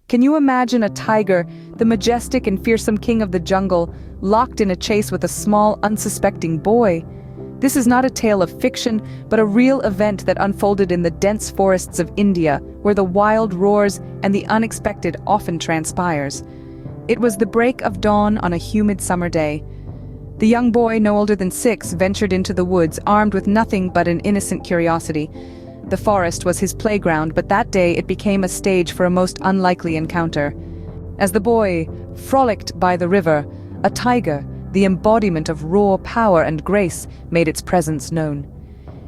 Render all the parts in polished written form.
Can you imagine a tiger, the majestic and fearsome king of the jungle, locked in a chase with a small, unsuspecting boy? This is not a tale of fiction, but a real event that unfolded in the dense forests of India, where the wild roars and the unexpected often transpires. It was the break of dawn on a humid summer day. The young boy, no older than 6, ventured into the woods, armed with nothing but an innocent curiosity. The forest was his playground, but that day it became a stage for a most unlikely encounter. As the boy frolicked by the river, a tiger, the embodiment of raw power and grace, made its presence known.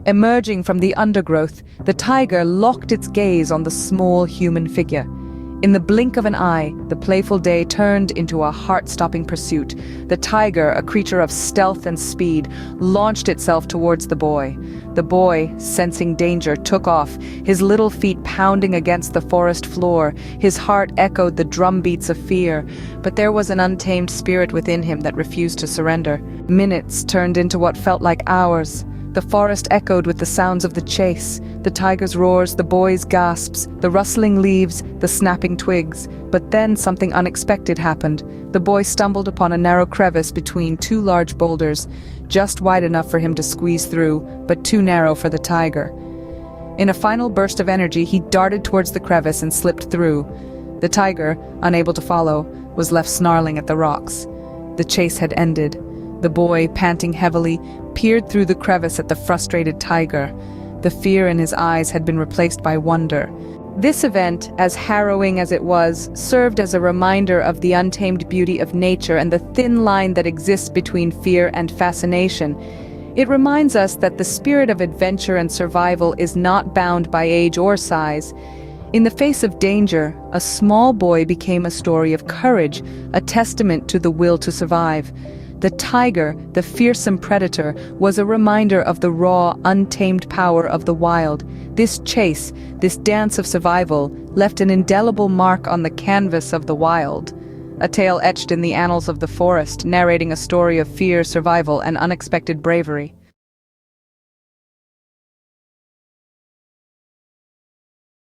Emerging from the undergrowth, the tiger locked its gaze on the small human figure. In the blink of an eye, the playful day turned into a heart-stopping pursuit. The tiger, a creature of stealth and speed, launched itself towards the boy. The boy, sensing danger, took off, his little feet pounding against the forest floor. His heart echoed the drumbeats of fear, but there was an untamed spirit within him that refused to surrender. Minutes turned into what felt like hours. The forest echoed with the sounds of the chase, the tiger's roars, the boy's gasps, the rustling leaves, the snapping twigs. But then something unexpected happened. The boy stumbled upon a narrow crevice between 2 large boulders, just wide enough for him to squeeze through, but too narrow for the tiger. In a final burst of energy, he darted towards the crevice and slipped through. The tiger, unable to follow, was left snarling at the rocks. The chase had ended. The boy, panting heavily, peered through the crevice at the frustrated tiger. The fear in his eyes had been replaced by wonder. This event, as harrowing as it was, served as a reminder of the untamed beauty of nature and the thin line that exists between fear and fascination. It reminds us that the spirit of adventure and survival is not bound by age or size. In the face of danger, a small boy became a story of courage, a testament to the will to survive. The tiger, the fearsome predator, was a reminder of the raw, untamed power of the wild. This chase, this dance of survival, left an indelible mark on the canvas of the wild. A tale etched in the annals of the forest, narrating a story of fear, survival, and unexpected bravery.